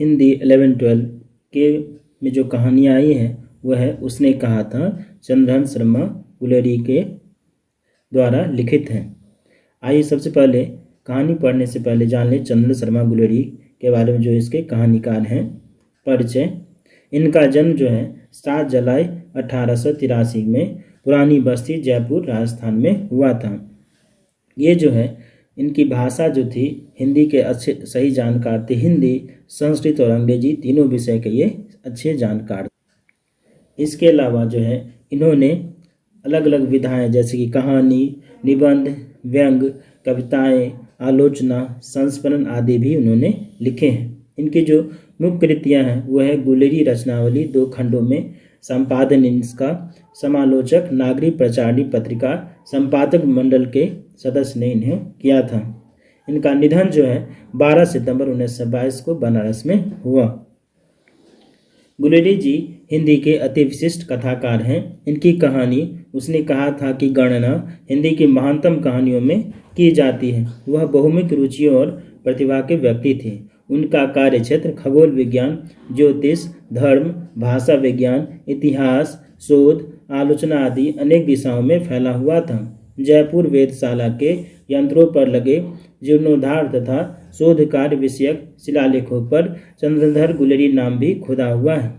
हिंदी 11-12 के में जो कहानियाँ आई हैं वह है उसने कहा था चंद्रहन शर्मा गुलेरी के द्वारा लिखित हैं। आइए सबसे पहले कहानी पढ़ने से पहले जान लें चंद्रहन शर्मा गुलेरी के बारे में, जो इसके कहानीकार हैं। परिचय। इनका जन्म जो है 7 जुलाई 1883 में पुरानी बस्ती जयपुर राजस्थान में हुआ था। ये जो है इनकी भाषा जो थी हिंदी के अच्छे सही जानकार थे। हिंदी, संस्कृत और अंग्रेजी तीनों विषय के ये अच्छे जानकार। इसके अलावा जो है इन्होंने अलग अलग विधाएं जैसे कि कहानी, निबंध, व्यंग, कविताएं, आलोचना, संस्मरण आदि भी उन्होंने लिखे हैं। इनकी जो मुख्य कृतियाँ हैं वह है गुलेरी रचनावली 2 खंडों में, संपादन इसका समालोचक नागरिक प्रचारणी पत्रिका संपादक मंडल के सदस्य ने इन्हें किया था। इनका निधन जो है 12 सितंबर 1922 को बनारस में हुआ। गुलेरी जी हिंदी के अति विशिष्ट कथाकार हैं। इनकी कहानी उसने कहा था कि गणना हिंदी की महानतम कहानियों में की जाती है। वह बहुमुखी रुचियों और प्रतिभा के व्यक्ति थे। उनका कार्य क्षेत्र खगोल विज्ञान, ज्योतिष, धर्म, भाषा विज्ञान, इतिहास, शोध, आलोचना आदि अनेक दिशाओं में फैला हुआ था। जयपुर वेधशाला के यंत्रों पर लगे जीर्णोद्धार तथा शोध कार्य विषयक शिलालेखों पर चंद्रधर गुलेरी नाम भी खुदा हुआ है।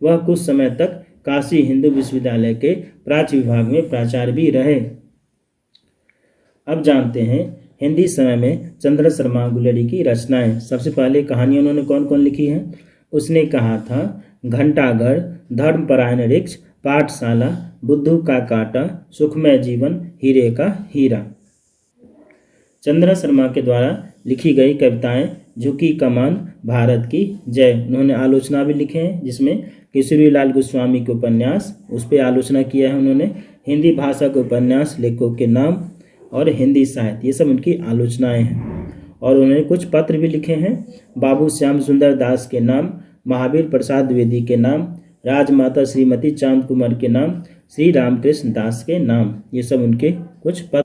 वह कुछ समय तक काशी हिंदू विश्वविद्यालय के प्राच्य विभाग में प्राचार्य भी रहे। अब जानते हैं हिंदी समय में चंद्रहन शर्मा गुलेरी की रचनाएं। सबसे पहले कहानी उन्होंने कौन कौन लिखी है। उसने कहा था घंटाघर, धर्मपरायण वृक्ष, पाठशाला, बुद्धू का कांटा, सुखमय जीवन, हीरे का हीरा। चंद्रहन शर्मा के द्वारा लिखी गई कविताएं झुकी कमान, भारत की जय। उन्होंने आलोचना भी लिखे हैं जिसमें किशोरीलाल गोस्वामी के उपन्यास उस पर आलोचना किया है उन्होंने। हिंदी भाषा के उपन्यास, लेखकों के नाम और हिंदी साहित्य, ये सब उनकी आलोचनाएं हैं। और उन्होंने कुछ पत्र भी लिखे हैं। बाबू श्याम सुंदर दास के नाम, महावीर प्रसाद द्विवेदी के नाम, राजमाता श्रीमती चांद कुमार के नाम, श्री रामकृष्ण दास के नाम, ये सब उनके कुछ पत्र।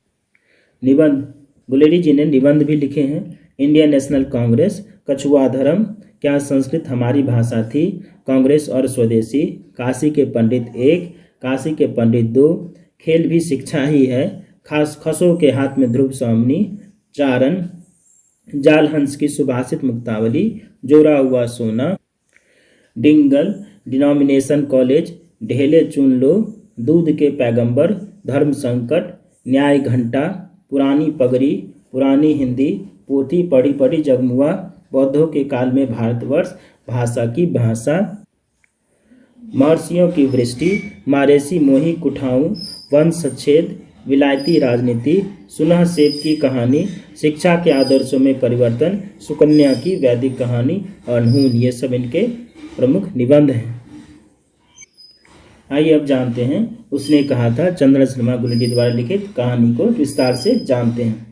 निबंध। गुलेरी जी ने निबंध भी लिखे हैं। इंडियन नेशनल कांग्रेस, कछुआ धर्म, क्या संस्कृत हमारी भाषा थी, कांग्रेस और स्वदेशी, काशी के पंडित 1, काशी के पंडित 2, खेल भी शिक्षा ही है, खास खसों के हाथ में ध्रुव स्वामिनी, चारण, जाल हंस की सुभाषित मुक्तावली, जोड़ा हुआ सोना, डिंगल, डिनोमिनेशन कॉलेज, ढेले चुन लो, दूध के पैगंबर, धर्म संकट, न्याय घंटा, पुरानी पगड़ी, पुरानी हिंदी, पोथी पढ़ी पढ़ी जगमुआ, बौद्धों के काल में भारतवर्ष, भाषा की भाषा, महर्षियों की वृष्टि, मारेसी मोही कुठाऊं, वंशच्छेद, विलायती राजनीति, सुलह सेब की कहानी, शिक्षा के आदर्शों में परिवर्तन, सुकन्या की वैदिक कहानी और नून, ये सब इनके प्रमुख निबंध हैं। आइए अब जानते हैं उसने कहा था चंद्रहन शर्मा गुलेरी द्वारा लिखित कहानी को विस्तार से जानते हैं।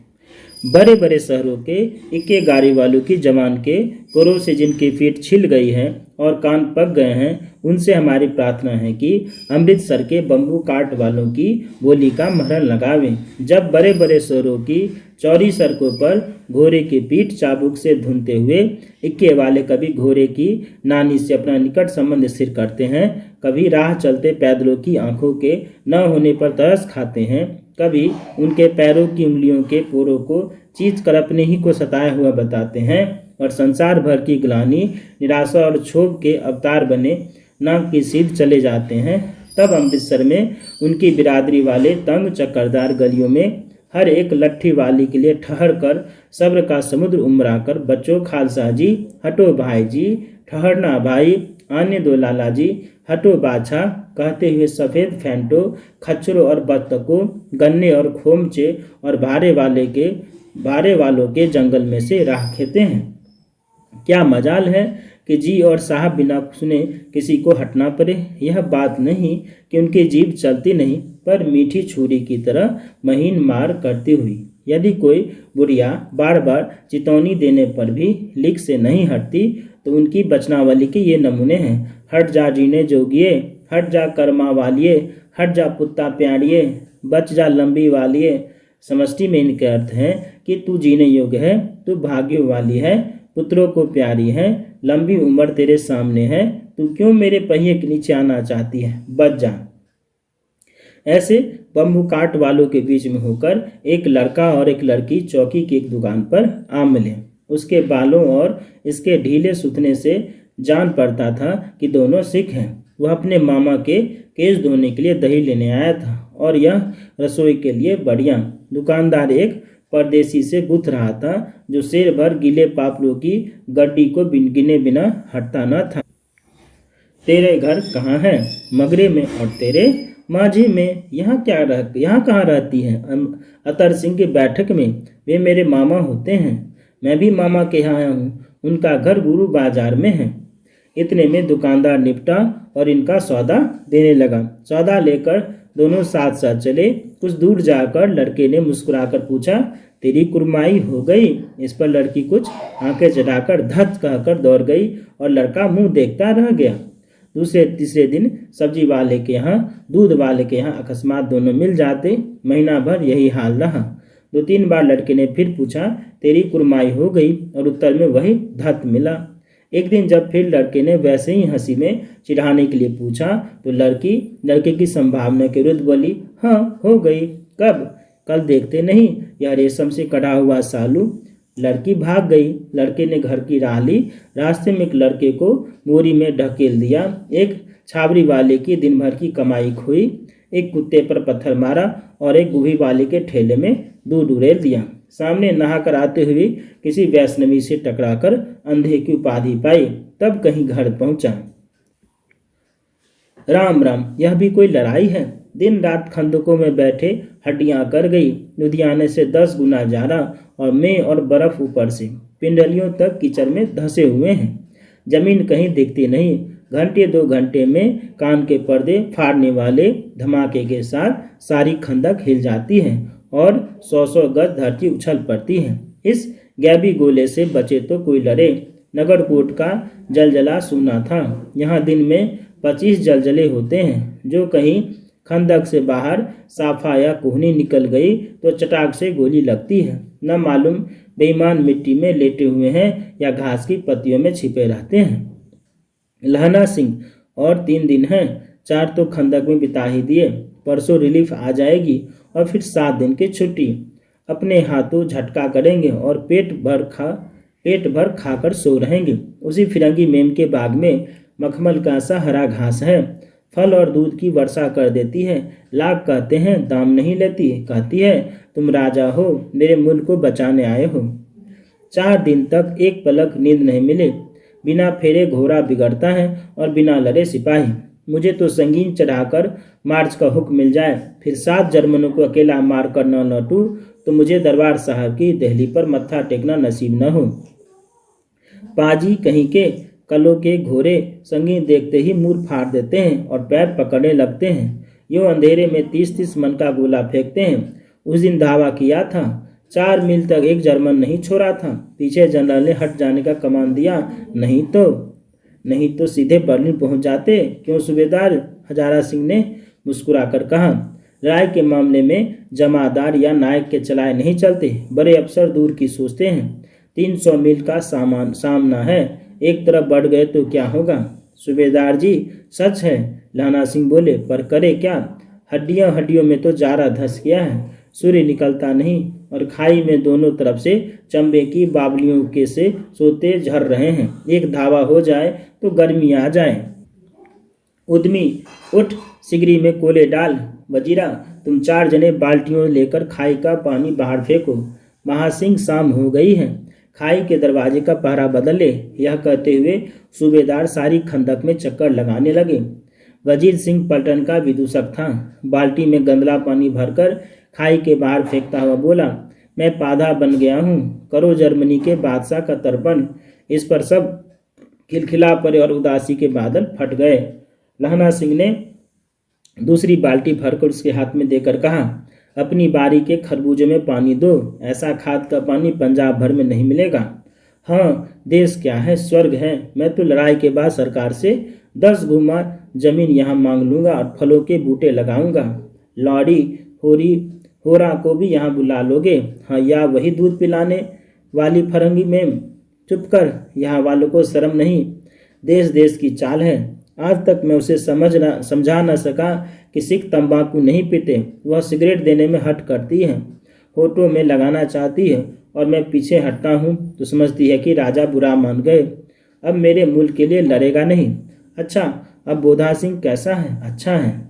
बड़े बड़े शहरों के इक्के गाड़ी वालों की जवान के कोरों से जिनकी पीठ छिल गई है और कान पक गए हैं, उनसे हमारी प्रार्थना है कि अमृतसर के बम्बू काट वालों की बोली का महरण लगावें। जब बड़े बड़े शहरों की चौड़ी सड़कों पर घोड़े की पीठ चाबुक से धुनते हुए इक्के वाले कभी घोड़े की नानी से अपना निकट संबंध स्थिर करते हैं, कभी राह चलते पैदलों की आंखों के न होने पर तरस खाते हैं, कभी उनके पैरों की उंगलियों के पोरों को चीच कर अपने ही को सताया हुआ बताते हैं और संसार भर की ग्लानि, निराशा और क्षोभ के अवतार बने नाक की सीध चले जाते हैं, तब अमृतसर में उनकी बिरादरी वाले तंग चक्करदार गलियों में हर एक लट्ठी वाली के लिए ठहर कर सब्र का समुद्र उमरा कर बच्चों खालसा जी, हटो भाई जी, ठहरना भाई, आने दो लाला जी, हटो बाछा कहते हुए सफ़ेद फेंटो, खच्चरों और बत्तकों, गन्ने और खोमचे और भारे वालों के जंगल में से राह खेते हैं। क्या मजाल है कि जी और साहब बिना सुने किसी को हटना पड़े। यह बात नहीं कि उनकी जीभ चलती नहीं, पर मीठी छुरी की तरह महीन मार करती हुई। यदि कोई बुढ़िया बार बार चेतावनी देने पर भी लीक से नहीं हटती, तो उनकी बचनावली के ये नमूने हैं। हट जा जीने जोगिए, हट जा कर्मा वालिए, हट जा पुत्ता प्यारिए, बच जा लंबी वालिए। समष्टि में इनके अर्थ हैं कि तू जीने योग्य है, तू भाग्य वाली है, पुत्रों को प्यारी है, लंबी उम्र तेरे सामने है, तू क्यों मेरे पहिए के नीचे आना चाहती है, बच जा। ऐसे बम्बू काट वालों के बीच में होकर एक लड़का और एक लड़की चौकी की एक दुकान पर आ मिले। उसके बालों और इसके ढीले सूतने से जान पड़ता था कि दोनों सिख हैं। वह अपने मामा के केश धोने के लिए दही लेने आया था और यह रसोई के लिए बढ़िया। दुकानदार एक परदेसी से गुथ रहा था जो शेर भर गीले पापड़ों की गड्डी को गिने बिना हटता न था। तेरे घर कहाँ है? मगरे में। और तेरे? माझी में। यहाँ कहाँ रहती है? अतर सिंह की बैठक में। वे मेरे मामा होते हैं। मैं भी मामा के यहाँ आया हूँ। उनका घर गुरु बाजार में है। इतने में दुकानदार निपटा और इनका सौदा देने लगा। सौदा लेकर दोनों साथ साथ चले। कुछ दूर जाकर लड़के ने मुस्कुराकर पूछा, तेरी कुरमाई हो गई? इस पर लड़की कुछ आंखें चढ़ाकर धत कहकर दौड़ गई और लड़का मुंह देखता रह गया। दूसरे तीसरे दिन सब्जी वाले के यहाँ, दूध वाले के यहाँ अकस्मात दोनों मिल जाते। महीना भर यही हाल रहा। 2-3 बार लड़के ने फिर पूछा, तेरी कुरमाई हो गई? और उत्तर में वही धत मिला। एक दिन जब फिर लड़के ने वैसे ही हंसी में चिढ़ाने के लिए पूछा तो लड़के की संभावना के विरुद्ध बोली, हाँ हो गई। कब? कल देखते नहीं, यह रेशम से कढ़ा हुआ सालू। लड़की भाग गई। लड़के ने घर की राह ली। रास्ते में एक लड़के को बोरी में ढकेल दिया। एक छाबरी वाले की दिन भर की कमाई खोई। एक कुत्ते पर पत्थर मारा और एक गोभी वाले के ठेले में दूध उड़ेल दिया। सामने नहाकर आते हुए किसी वैष्णवी से टकराकर अंधे की उपाधि पाई। तब कहीं घर पहुंचा। राम राम, यह भी कोई लड़ाई है? दिन रात खंदकों में बैठे हड्डियां कर गई। लुधियाने से 10 गुना ज्यादा और मैं और बर्फ ऊपर से पिंडलियों तक कीचड़ में धंसे हुए हैं। जमीन कहीं दिखती नहीं। घंटे 2 घंटे में कान के पर्दे फाड़ने वाले धमाके के साथ सारी खंदक हिल जाती है और 100-100 गज धरती उछल पड़ती है। इस गैबी गोले से बचे तो कोई लड़े। नगरकोट का जलजला सूना था। यहाँ दिन में 25 जलजले होते हैं। जो कहीं खंदक से बाहर साफा या कोहनी निकल गई तो चटाक से गोली लगती है। न मालूम बेईमान मिट्टी में लेटे हुए हैं या घास की पत्तियों में छिपे रहते हैं। लहना सिंह, और 3 दिन हैं। 4 तो खंदक में बिता ही दिए। परसों रिलीफ आ जाएगी और फिर 7 दिन की छुट्टी। अपने हाथों झटका करेंगे और पेट भर खाकर सो रहेंगे। उसी फिरंगी मेम के बाग में मखमल का सा हरा घास है। फल और दूध की वर्षा कर देती है। लाख कहते हैं, दाम नहीं लेती। कहती है, तुम राजा हो, मेरे मुल्क को बचाने आए हो। 4 दिन तक एक पलक नींद नहीं मिले। बिना फेरे घोड़ा बिगड़ता है और बिना लड़े सिपाही। मुझे तो संगीन चढ़ाकर मार्च का हुक्म मिल जाए, फिर 7 जर्मनों को अकेला मारकर न लौटूं तो मुझे दरबार साहब की दहली पर मत्था टेकना नसीब न हो। पाजी कहीं के कलों के घोड़े संगीन देखते ही मुंह फाड़ देते हैं और पैर पकड़ने लगते हैं। यूं अंधेरे में 30-30 मन का गोला फेंकते हैं। उस दिन दावा किया था। 4 मील तक एक जर्मन नहीं छोड़ा था। पीछे जनरल ने हट जाने का कमान दिया, नहीं तो सीधे बर्लिन पहुंच जाते। क्यों सूबेदार? हजारा सिंह ने मुस्कुराकर कहा। लड़ाई के मामले में जमादार या नायक के चलाए नहीं चलते। बड़े अफसर दूर की सोचते हैं। 300 मील का सामना है। एक तरफ बढ़ गए तो क्या होगा? सूबेदार जी, सच है, लहना सिंह बोले, पर करे क्या? हड्डियों में तो जारा धस गया है। सूर्य निकलता नहीं और खाई में दोनों तरफ से चंबे की बावलियों के से सोते झर रहे हैं। एक धावा हो जाए तो गर्मी आ जाए। उद्यमी, उठ, सिगरी में कोले डाल। वजीरा, तुम 4 जने बाल्टियों लेकर खाई का पानी बाहर फेंको। महासिंह, शाम हो गई है, खाई के दरवाजे का पहरा बदल ले। यह कहते हुए सूबेदार सारी खंदक में चक्कर लगाने लगे। वजीर सिंह पलटन का विदूषक था। बाल्टी में गंदला पानी भरकर खाई के बाहर फेंकता हुआ बोला, मैं पाधा बन गया हूँ। करो जर्मनी के बादशाह का तर्पण। इस पर सब खिलखिला पड़े और उदासी के बादल फट गए। लहना सिंह ने दूसरी बाल्टी भरकर उसके हाथ में देकर कहा, अपनी बारी के खरबूजे में पानी दो। ऐसा खाद का पानी पंजाब भर में नहीं मिलेगा। हाँ, देश क्या है, स्वर्ग है। मैं तो लड़ाई के बाद सरकार से 10 गुमा जमीन यहाँ मांग लूँगा और फलों के बूटे लगाऊंगा। लौड़ी होरा को भी यहाँ बुला लोगे? हाँ, या वही दूध पिलाने वाली फरंगी में चुप कर, यहाँ वालों को शर्म नहीं। देश देश की चाल है। आज तक मैं उसे समझा न सका कि सिख तंबाकू नहीं पीते। वह सिगरेट देने में हट करती है, होठों में लगाना चाहती है, और मैं पीछे हटता हूँ तो समझती है कि राजा बुरा मान गए, अब मेरे मुल्क के लिए लड़ेगा नहीं। अच्छा, अब बोधा सिंह कैसा है? अच्छा है,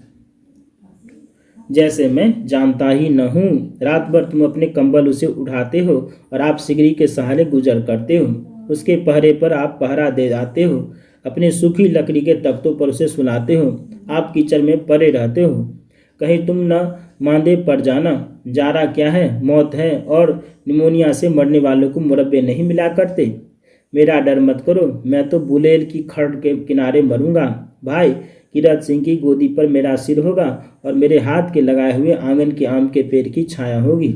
जैसे मैं जानता ही न हूँ। रात भर तुम अपने कंबल उसे उठाते हो और आप सिगरी के सहारे गुजर करते हो। उसके पहरे पर आप पहरा दे जाते हो, अपने सूखी लकड़ी के तख्तों पर उसे सुलाते हो। आप कीचड़ में पड़े रहते हो, कहीं तुम न मांदे पड़ जाना। जारा क्या है? मौत है, और निमोनिया से मरने वालों को मुरब्बे नहीं मिला करते। मेरा डर मत करो, मैं तो बुलेल की खड़ के किनारे मरूंगा। भाई किरत सिंह की गोदी पर मेरा सिर होगा और मेरे हाथ के लगाए हुए आंगन के आम के पेड़ की छाया होगी।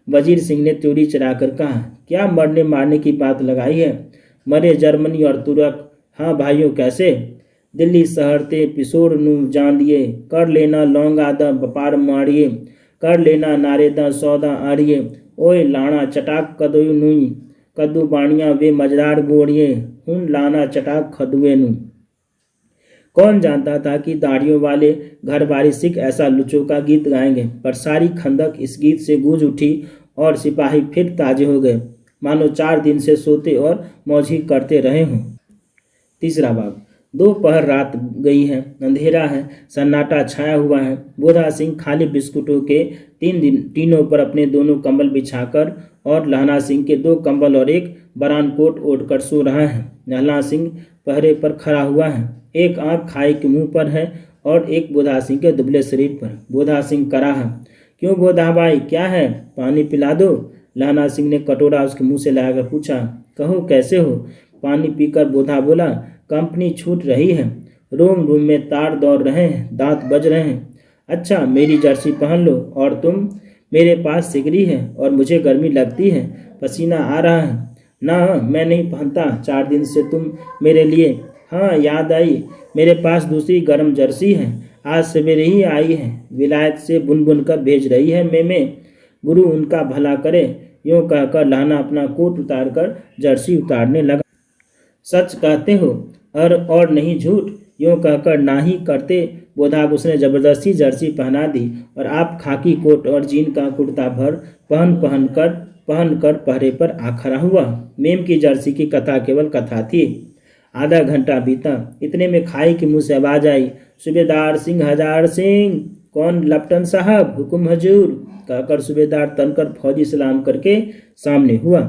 वजीर सिंह ने त्योरी चढ़ाकर कहा, क्या मरने मारने की बात लगाई है? मरे जर्मनी और तुर्क। हाँ भाइयों, कैसे? दिल्ली शहर ते पिसोड़ नू जान दिए, कर लेना लौंग आदा व्यापार मारिए, कर लेना नारेदा सौदा आड़िए। ओए लाना चटाक कदोयु नुई, कद्दू बाणिया वे मजदार गोड़िए, हुन लाना चटाक खदुए नू। कौन जानता था कि दाढ़ियों वाले घरबारी सिख ऐसा लुचों का गीत गाएंगे, पर सारी खंदक इस गीत से गूंज उठी और सिपाही फिर ताजे हो गए, मानो 4 दिन से सोते और मौजी करते रहे हों। तीसरा भाग। दोपहर रात गई है, अंधेरा है, सन्नाटा छाया हुआ है। बोधा सिंह खाली बिस्कुटों के टीनों पर अपने दोनों कंबल बिछाकर और लहना सिंह के 2 कंबल और एक बरान कोट ओढ़कर सो रहा है। लहना सिंह पहरे पर खड़ा हुआ है, एक आंख खाई के मुंह पर है और एक बोधा सिंह के दुबले शरीर पर। बोधा सिंह करा है। क्यों बोधा भाई, क्या है? पानी पिला दो। लहना सिंह ने कटोरा उसके मुंह से लाकर पूछा। कहो कैसे हो? पानी पीकर बोधा बोला, कंपनी छूट रही है, रोम रोम में तार दौड़ रहे हैं, दांत बज रहे हैं। अच्छा, मेरी जर्सी पहन लो। और तुम? मेरे पास सिगरी है और मुझे गर्मी लगती है, पसीना आ रहा है। ना, मैं नहीं पहनता, 4 दिन से तुम मेरे लिए। हाँ, याद आई, मेरे पास दूसरी गर्म जर्सी है, आज सवेरे ही आई है, विलायत से बुन बुन कर भेज रही है मेमे। गुरु उनका भला करे। यूं कहकर लहना अपना कोट उतारकर जर्सी उतारने लगा। सच कहते हो और नहीं झूठ? यूं कहकर ना ही करते बोधा उसने जबरदस्ती जर्सी पहना दी और आप खाकी कोट और जीन का कुर्ता भर पहन कर पहरे पर आ खड़ा हुआ। मेम की जर्सी की कथा केवल कथा थी। आधा घंटा बीता, इतने में खाई के मुंह से आवाज आई, सूबेदार सिंह हजार सिंह। कौन? लेफ्टिनेंट साहब, हुकुम हजूर, कहकर सूबेदार तनकर फौजी सलाम करके सामने हुआ।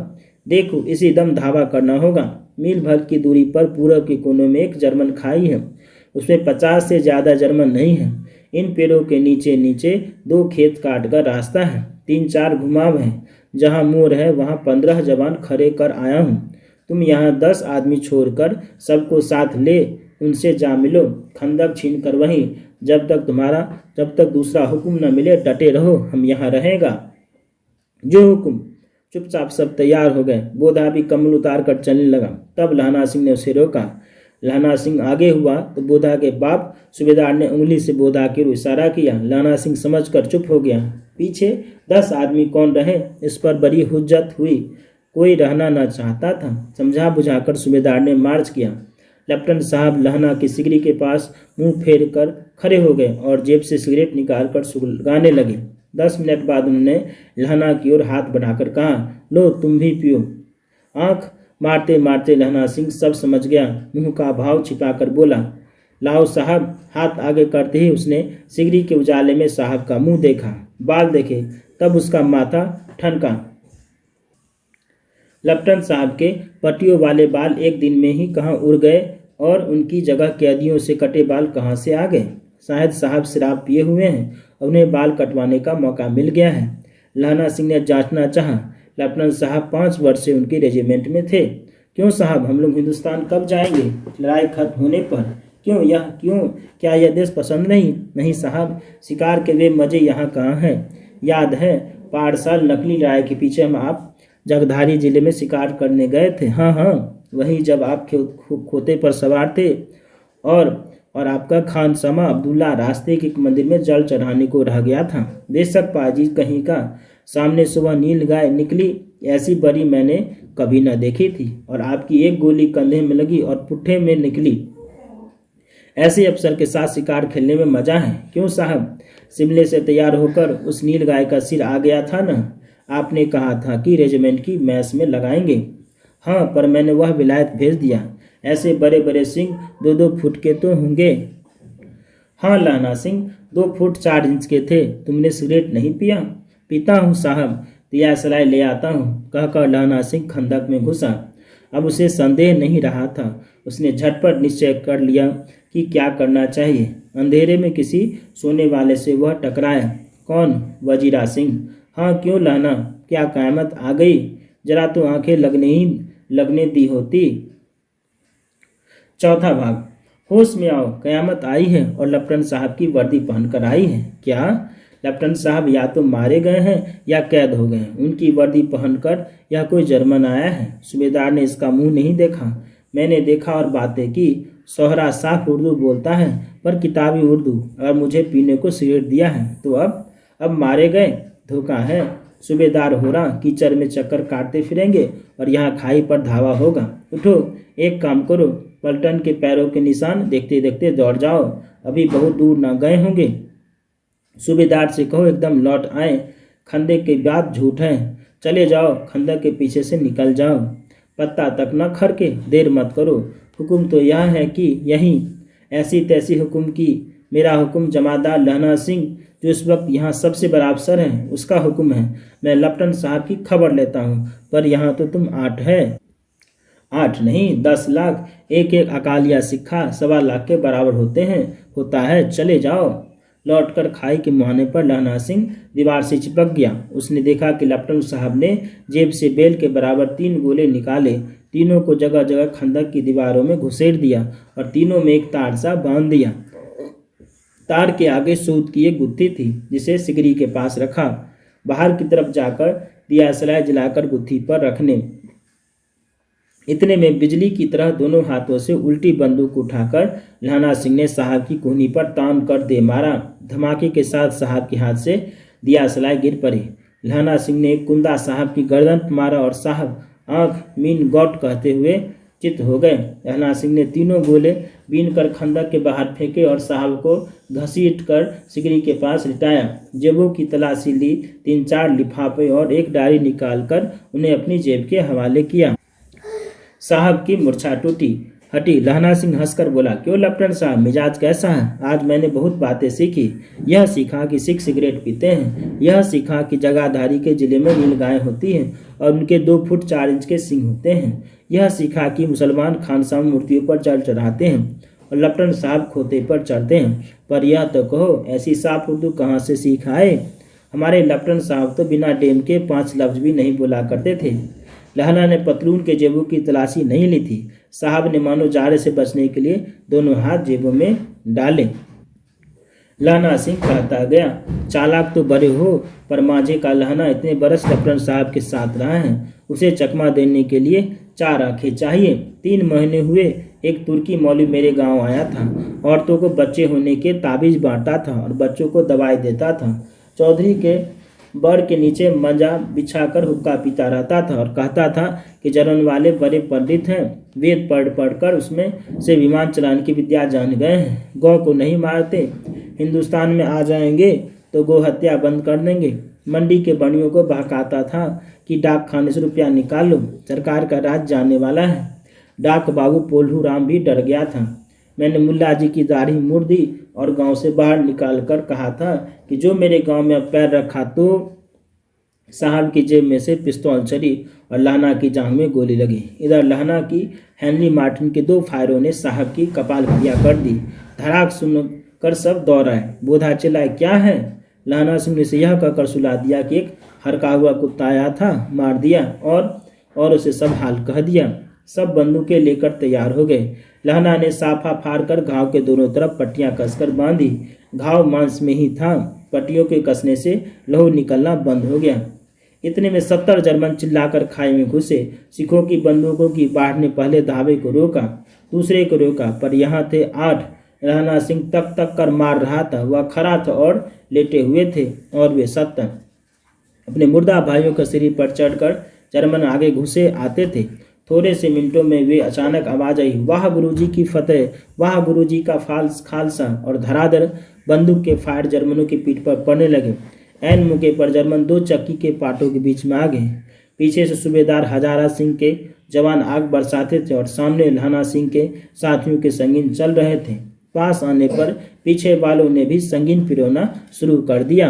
देखो, इसी दम धावा करना होगा। मील भर की दूरी पर पूरब के कोने में एक जर्मन खाई है, उसमें 50 से ज्यादा जर्मन नहीं है। इन पेड़ों के नीचे नीचे 2 खेत काट कर रास्ता है, 3-4 घुमाव है। जहाँ मोर है वहाँ 15 जवान खड़े कर आया हूँ। तुम यहाँ 10 आदमी छोड़कर सबको साथ ले उनसे जा मिलो, खंदक छीन कर वहीं। जब तक दूसरा हुक्म न मिले डटे रहो, हम यहाँ रहेगा। जो हुक्म। चुपचाप सब तैयार हो गए। बोधा भी कम्बल उतार कर चलने लगा। तब लहना सिंह ने उसे रोका। लहना सिंह आगे हुआ तो बोधा के बाप सूबेदार ने उंगली से बोधा की ओर इशारा किया। लहना सिंह समझकर चुप हो गया। पीछे 10 आदमी कौन रहे, इस पर बड़ी हुज्जत हुई। कोई रहना न चाहता था। समझा बुझाकर सूबेदार ने मार्च किया। लेफ्टिनेंट साहब लहना की सिगरी के पास मुंह फेर कर खड़े हो गए और जेब से सिगरेट निकाल कर सुलगाने लगे। 10 मिनट बाद उन्होंने लहना की ओर हाथ बढ़ाकर कहा, लो तुम भी पियो। आंख मारते मारते लहना सिंह सब समझ गया। मुंह का भाव छिपाकर बोला, लाओ साहब। हाथ आगे करते ही उसने सिगरी के उजाले में साहब का मुंह देखा, बाल देखे, तब उसका माथा ठनका। लेफ्टिनेंट साहब के पट्टियों वाले बाल एक दिन में ही कहाँ उड़ गए और उनकी जगह कैदियों से कटे बाल कहाँ से आ गए। शायद साहब शराब पिए हुए हैं, उन्हें बाल कटवाने का मौका मिल गया है। लहना सिंह ने जांचना चाहा। लेफ्टिनेंट साहब 5 वर्ष से उनके रेजिमेंट में थे। क्यों साहब, हम लोग हिंदुस्तान कब जाएंगे? लड़ाई खत्म होने पर। क्यों? क्या यह देश पसंद नहीं? नहीं साहब, शिकार के वे मजे यहाँ कहाँ हैं? याद है 5 साल नकली लड़ाई के पीछे हम आप जगधारी जिले में शिकार करने गए थे। हाँ, वही जब आप खोते पर सवार थे और आपका खानसमा अब्दुल्ला रास्ते के मंदिर में जल चढ़ाने को रह गया था। बेशक पाजी कहीं का। सामने सुबह नील गाय निकली ऐसी बरी मैंने कभी न देखी थी। और आपकी एक गोली कंधे में लगी और पुट्ठे में निकली। ऐसे अफसर के साथ शिकार खेलने में मजा है। क्यों साहब? शिमले से तैयार होकर उस नील गाय का सिर आ गया था ना? आपने कहा था कि रेजिमेंट की मैस में लगाएंगे। हाँ, पर मैंने वह विलायत भेज दिया। ऐसे बड़े बड़े सिंह 2-2 फुट के तो होंगे। हाँ लहना सिंह 2 फुट 4 इंच के थे। तुमने सिगरेट नहीं पिया? पीता हूँ साहब, दिया सलाई ले आता हूँ, कहकर लहना सिंह खंदक में घुसा। अब उसे संदेह नहीं रहा था। उसने झटपट निश्चय कर लिया कि क्या करना चाहिए। अंधेरे में किसी सोने वाले से वह टकराया। कौन? वजीरा सिंह। हाँ, क्यों लहना, क्या क़यामत आ गई? जरा तो आंखें लगने दी होती। चौथा भाग। होश में आओ, क़यामत आई है और लेफ्टिनेंट साहब की वर्दी पहनकर आई है। क्या? लेफ्टिनेंट साहब या तो मारे गए हैं या कैद हो गए हैं। उनकी वर्दी पहनकर यह कोई जर्मन आया है? सूबेदार ने इसका मुंह नहीं देखा। मैंने देखा और बातें की। सोहरा साफ उर्दू बोलता है, पर किताबी उर्दू। अगर मुझे पीने को सिगरेट दिया है तो अब मारे गए? धोखा है। सूबेदार हो रहा कीचड़ में चक्कर काटते फिरेंगे और यहाँ खाई पर धावा होगा। उठो, एक काम करो, पलटन के पैरों के निशान देखते देखते दौड़ जाओ। अभी बहुत दूर ना गए होंगे। सूबेदार से कहो एकदम लौट आए। खंदे की बात झूठ है। चले जाओ, खंदक के पीछे से निकल जाओ। पत्ता तक न खड़के, देर मत करो। हुक्म तो यह है कि यहीं ऐसी तैसी हुक्म की। मेरा हुक्म जमादार लहना सिंह, जो इस वक्त यहाँ सबसे बड़ा अफसर है, उसका हुक्म है। मैं लेफ्टिनेंट साहब की खबर लेता हूँ, पर यहाँ तो तुम 8 है। 8 नहीं, 10 लाख। एक एक अकालिया सिक्का 1.25 लाख के बराबर होता है। चले जाओ। लौटकर खाई के मुहाने पर लहना सिंह दीवार से चिपक गया। उसने देखा कि लेफ्टिनेंट साहब ने जेब से बेल के बराबर 3 गोले निकाले। तीनों को जगह जगह खंदक की दीवारों में घुसेड़ दिया और तीनों में एक तार सा बांध दिया। तार के आगे सूत की एक गुत्थी थी, जिसे सिगरी के पास रखा। बाहर की तरफ जाकर दिया सलाई जलाकर गुत्थी पर रखने। इतने में बिजली की तरह दोनों हाथों से उल्टी बंदूक उठाकर लहना सिंह ने साहब की कोहनी पर तान कर दे मारा। धमाके के साथ साहब के हाथ से दिया सलाई गिर पड़ी। लहना सिंह ने एक कुंदा साहब की गर्दन पर मारा और साहब आंख मीन गॉट कहते हुए चित हो गए। लहना सिंह ने तीनों गोले बीन कर खंदक के बाहर फेंके और साहब को घसीट कर सिगरी के पास लिटाया। जेबों की तलाशी ली। 3-4 लिफाफे और एक डायरी निकालकर उन्हें अपनी जेब के हवाले किया। साहब की मूर्छा हटी। लहना सिंह हंसकर बोला, क्यों लेफ्टिनेंट साहब, मिजाज कैसा है? आज मैंने बहुत बातें सीखी। यह सीखा कि सिख सिगरेट पीते हैं। यह सीखा कि जगाधारी के जिले में नील गायें होती हैं और उनके 2 फुट 4 इंच के सिंग होते हैं। यह सीखा कि मुसलमान खानसामा मूर्तियों पर जल चढ़ाते हैं और लेफ्टिनेंट साहब खोते पर चढ़ते हैं। पर यह तो कहो, ऐसी साफ उर्दू कहाँ से सीख आए? हमारे लेफ्टिनेंट साहब तो बिना डेम के 5 लफ्ज भी नहीं बोला करते थे। लहना ने पतलून के जेबों की तलाशी नहीं ली थी। साहब ने मानो जारे से बचने के लिए दोनों हाथ जेबों में डाले। लहना सिंह कहता गया, चालाक तो बड़े हो, पर माझे का लहना इतने बरस लेफ्टिनेंट साहब के साथ रहा है। उसे चकमा देने के लिए 4 आंखें चाहिए। 3 महीने हुए एक तुर्की मौलवी मेरे गांव आया था। औरतों को बच्चे होने के ताबीज बांटता था और बच्चों को दवाई देता था। चौधरी के बड़ के नीचे मंजा बिछाकर हुक्का पीता रहता था और कहता था कि जर्मन वाले बड़े पंडित हैं। वेद पढ़ कर उसमें से विमान चलाने की विद्या जान गए हैं। गौ को नहीं मारते। हिंदुस्तान में आ जाएंगे तो गौ हत्या बंद कर देंगे। मंडी के बनियों को बहकाता था कि डाक खाने से रुपया निकाल लो, सरकार का राज जाने वाला है। डाक बाबू पोल्हू राम भी डर गया था। मैंने मुल्ला जी की दाढ़ी मुड़ दी और गांव से बाहर निकाल कर कहा था कि जो मेरे गांव में पैर रखा तो साहब की जेब में से पिस्तौल चली और लहना की जांघ में गोली लगी। इधर लहना की हेनरी मार्टिन के 2 फायरों ने साहब की कपाल क्रिया कर दी। धड़ाक सुनकर सब दौड़ आए। बोधा चिल्लाए, क्या है? लहना सिंह ने से यह कहकर सुला दिया कि एक हरका हुआ कुत्ता आया था, मार दिया और उसे सब हाल कह दिया। सब बंदूकें लेकर तैयार हो गए। लहना ने साफा फाड़कर घाव के दोनों तरफ पट्टियां कसकर बांधी। घाव मांस में ही था। पट्टियों के कसने से लहू निकलना बंद हो गया। इतने में 70 जर्मन चिल्लाकर खाई में घुसे। सिखों की बंदूकों की बाढ़ ने पहले धावे को रोका, दूसरे को रोका, पर यहाँ थे 8। लहना सिंह तक कर मार रहा था। वह खड़ा था और लेटे हुए थे और वे 70 अपने मुर्दा भाइयों के सिर पर चढ़कर जर्मन आगे घुसे आते थे। थोड़े से मिनटों में वे अचानक आवाज आई, वाह गुरुजी की फतेह, वाह गुरुजी का खालसा, और धड़ाधड़ बंदूक के फायर जर्मनों की पीठ पर पड़ने लगे। ऐन मौके पर जर्मन 2 चक्की के पाटों के बीच में आ गए। पीछे से सूबेदार हजारा सिंह के जवान आग बरसाते थे और सामने लहना सिंह के साथियों के संगीन चल रहे थे। पास आने पर पीछे वालों ने भी संगीन पिरोना शुरू कर दिया।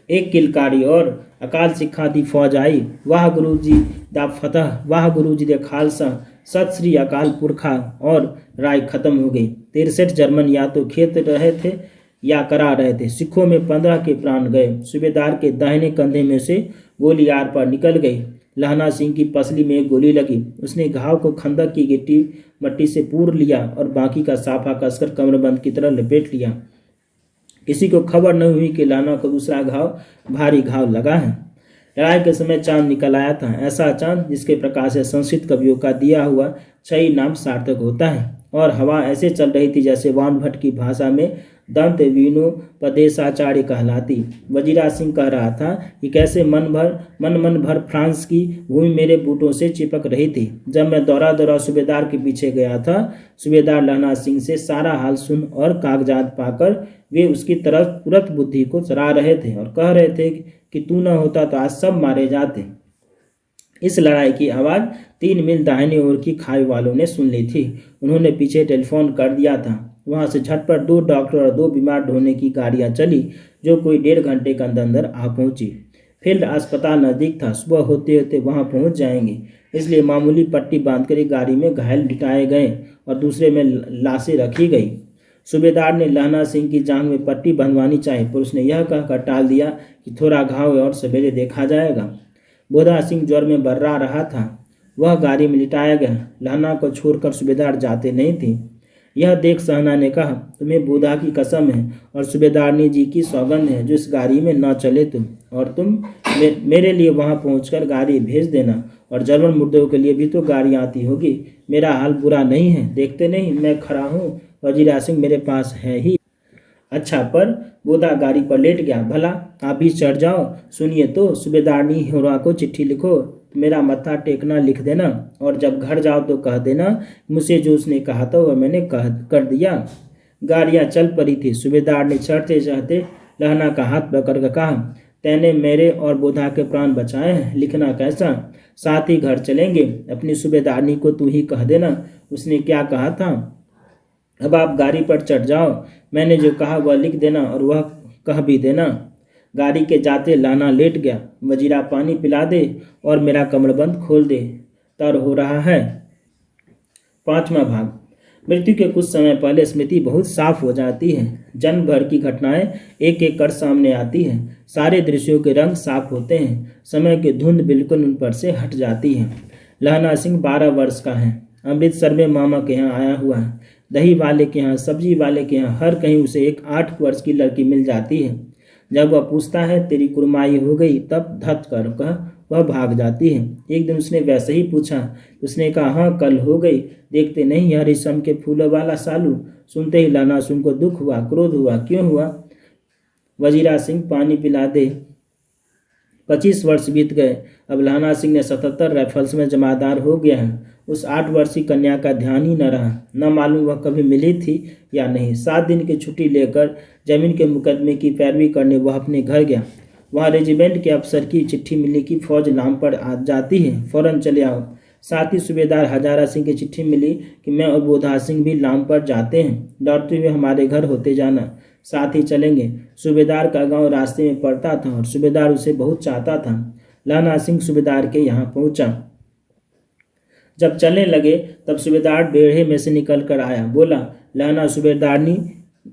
एक किलकारी और अकाल सिखा दी फौज आई, वाह गुरुजी दा फतह, वाह गुरुजी दे खालसा, सत श्री अकाल पुरखा, और राय खत्म हो गई। 63 जर्मन या तो खेत रहे थे या करा रहे थे। सिखों में 15 के प्राण गए। सूबेदार के दाहिने कंधे में से गोली आर पर निकल गई। लहना सिंह की पसली में एक गोली लगी। उसने घाव को खंदक की गिट्टी मट्टी से पूर लिया और बाकी का साफा कसकर कमरबंद की तरह लपेट लिया। किसी को खबर न हुई कि लहना को दूसरा भारी घाव लगा है। लड़ाई के समय चांद निकल आया था, ऐसा चांद जिसके प्रकाश से संस्कृत कवियों का दिया हुआ छई नाम सार्थक होता है। और हवा ऐसे चल रही थी जैसे वान भट्ट की भाषा में दंत विनोपदेशाचार्य कहलाती। वजीरा सिंह कह रहा था कि कैसे मन भर फ्रांस की भूमि मेरे बूटों से चिपक रही थी। जब मैं दौरा सूबेदार के पीछे गया था, सूबेदार लहना सिंह से सारा हाल सुन और कागजात पाकर वे उसकी तरफ तुरंत बुद्धि को सराह रहे थे और कह रहे थे कि तू न होता तो आज सब मारे जाते। इस लड़ाई की आवाज़ 3 मील दाहिने ओर की खाई वालों ने सुन ली थी। उन्होंने पीछे टेलीफोन कर दिया था। वहां से झटपट 2 डॉक्टर और 2 बीमार ढोने की गाड़ियां चली, जो कोई 1.5 घंटे के अंदर आ पहुंची। फील्ड अस्पताल नज़दीक था, सुबह होते होते वहां पहुंच जाएंगे, इसलिए मामूली पट्टी बांधकर एक गाड़ी में घायल लिटाए गए और दूसरे में लाशें रखी गई। सूबेदार ने लहना सिंह की जांघ में पट्टी बंधवानी चाहिए, पर उसने यह कहकर टाल दिया कि थोड़ा घाव है और सवेरे देखा जाएगा। बोधा सिंह ज्वर में बर्रा रहा था। वह गाड़ी में लिटाया गया। लहना को छोड़कर सूबेदार जाते नहीं थे। यह देख सहना ने कहा, तुम्हें बोधा की कसम है और सूबेदारनी जी की सौगंध है जो इस गाड़ी में न चले तुम, और तुम मेरे लिए वहां पहुंचकर गाड़ी भेज देना, और जर्मन मुर्दों के लिए भी तो गाड़ी आती होगी। मेरा हाल बुरा नहीं है, देखते नहीं मैं खड़ा हूँ, वजीरा सिंह मेरे पास है ही। अच्छा, पर बोधा गाड़ी पर लेट गया। भला आप भी चढ़ जाओ। सुनिए तो, सूबेदारनी होरा को चिट्ठी लिखो, मेरा मत्था टेकना लिख देना, और जब घर जाओ तो कह देना मुझसे जो उसने कहा था वह मैंने कर दिया। गाड़ियां चल पड़ी थी। सूबेदार ने चढ़ते चढ़ते लहना का हाथ पकड़ कर कहा, तैने मेरे और बोधा के प्राण बचाए हैं, लिखना कैसा? साथ ही घर चलेंगे। अपनी सूबेदारनी को तू ही कह देना उसने क्या कहा था। अब आप गाड़ी पर चढ़ जाओ, मैंने जो कहा वह लिख देना और वह कह भी देना। गाड़ी के जाते लहना लेट गया। वजीरा पानी पिला दे और मेरा कमरबंद खोल दे, तर हो रहा है। 5वां भाग। मृत्यु के कुछ समय पहले स्मृति बहुत साफ हो जाती है। जन्म भर की घटनाएं एक एक कर सामने आती हैं। सारे दृश्यों के रंग साफ होते हैं। समय की धुंध बिल्कुल उन पर से हट जाती है। लहना सिंह 12 वर्ष का है। अमृतसर में मामा के यहाँ आया हुआ है। दही वाले के यहाँ, सब्जी वाले के यहाँ, हर कहीं उसे एक 8 वर्ष की लड़की मिल जाती है। जब वह पूछता है तेरी कुरमाई हो गई, तब धत कर कह वह भाग जाती है। एक दिन उसने वैसे ही पूछा। उसने कहा हाँ कल हो गई। देखते नहीं यह रेशम के फूलों वाला सालू। सुनते ही लहना सिंह को दुख हुआ, क्रोध हुआ। क्यों हुआ? वजीरा सिंह पानी पिला दे। 25 वर्ष बीत गए। अब लहना सिंह ने 77 राइफल्स में जमादार हो गया है। उस 8 वर्षीय कन्या का ध्यान ही न रहा। न मालूम वह कभी मिली थी या नहीं। 7 दिन की छुट्टी लेकर जमीन के मुकदमे की पैरवी करने वह अपने घर गया। वहाँ रेजिमेंट के अफसर की चिट्ठी मिली कि फौज नाम पर आ जाती है, फौरन चले आओ। साथ ही सूबेदार हजारा सिंह की चिट्ठी मिली कि मैं और बोधा सिंह भी नाम पर जाते हैं, लौटते हुए हमारे घर होते जाना, साथ ही चलेंगे। सूबेदार का गांव रास्ते में पड़ता था और सूबेदार उसे बहुत चाहता था। लहना सिंह सूबेदार के यहाँ पहुंचा। जब चलने लगे तब सूबेदार बेड़े में से निकल कर आया। बोला, लहना सूबेदारनी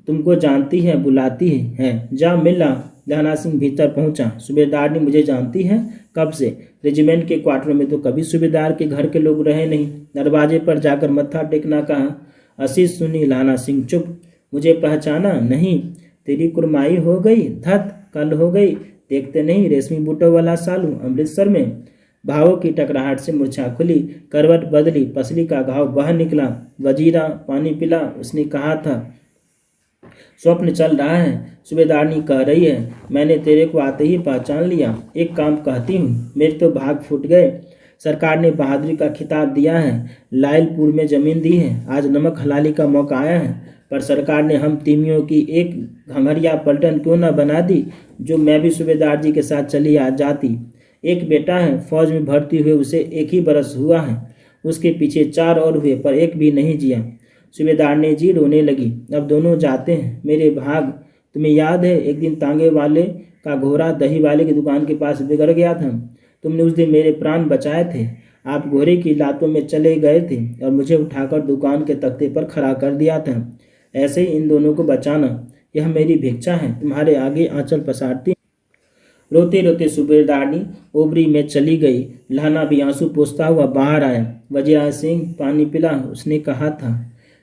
तुमको जानती है, बुलाती है, जा मिला। लहना सिंह भीतर पहुंचा। सूबेदारनी मुझे जानती है? कब से? रेजिमेंट के क्वार्टर में तो कभी सूबेदार के घर के लोग रहे नहीं। दरवाजे पर जाकर मत्था टेकना कहा। आशीष सुनी। लहना सिंह चुप। मुझे पहचाना नहीं? तेरी कुरमाई हो गई? धत कल हो गई। देखते नहीं रेशमी बूटों वाला सालू अमृतसर में। भावों की टकराहट से मूर्छा खुली, करवट बदली, पसली का घाव बाहर निकला। वजीरा पानी पिला। उसने कहा था स्वप्न चल रहा है। सूबेदारनी कह रही है, मैंने तेरे को आते ही पहचान लिया। एक काम कहती हूँ, मेरे तो भाग फूट गए। सरकार ने बहादुरी का खिताब दिया है, लायलपुर में जमीन दी है, आज नमक हलाली का मौका आया है। पर सरकार ने हम तीमियों की एक घंघरिया पलटन क्यों न बना दी, जो मैं भी सूबेदार जी के साथ चली आ जाती। एक बेटा है, फौज में भर्ती हुए उसे 1 ही बरस हुआ है। उसके पीछे 4 और हुए, पर एक भी नहीं जिया। सूबेदारनी जी रोने लगी। अब दोनों जाते हैं, मेरे भाग। तुम्हें याद है, एक दिन तांगे वाले का घोड़ा दही वाले की दुकान के पास बिगड़ गया था। तुमने उस दिन मेरे प्राण बचाए थे। आप घोड़े की लातों में चले गए थे और मुझे उठाकर दुकान के तख्ते पर खड़ा कर दिया था। ऐसे ही इन दोनों को बचाना, यह मेरी भिक्षा है। तुम्हारे आगे आंचल पसारती। रोते रोते सूबेदारनी ओबरी में चली गई। लहना भी आंसू पोंछता हुआ बाहर आया। वजीरा सिंह, पानी पिला, उसने कहा था।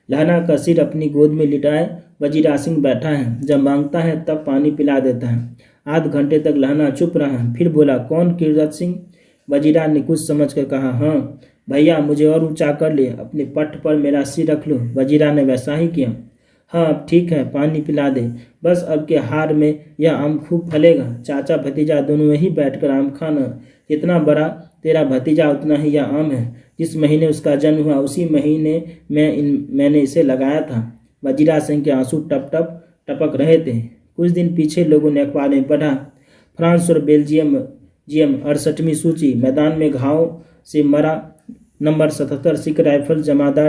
लहना का सिर अपनी गोद में लिटाए वजीरा सिंह बैठा है। जब मांगता है तब पानी पिला देता है। आध घंटे तक लहना चुप रहा, फिर बोला, कौन कीरत सिंह? वजीरा ने कुछ समझ कर कहा, हाँ भैया, मुझे और ऊंचा कर ले, अपने पट्ट पर मेरा सिर रख लो। वजीरा ने वैसा ही किया। हाँ अब ठीक है, पानी पिला दे। बस अब के हार में यह आम खूब फलेगा। चाचा भतीजा दोनों यही बैठकर आम खाना। जितना बड़ा तेरा भतीजा उतना ही यह आम है। जिस महीने उसका जन्म हुआ उसी महीने मैंने इसे लगाया था। वजीरा सिंह के आंसू टप टप टपक रहे थे। कुछ दिन पीछे लोगों ने अखबार में पढ़ा, फ्रांस और बेल्जियम 68वीं सूची, मैदान में घाव से मरा, नंबर 77 सिख राइफल जमादार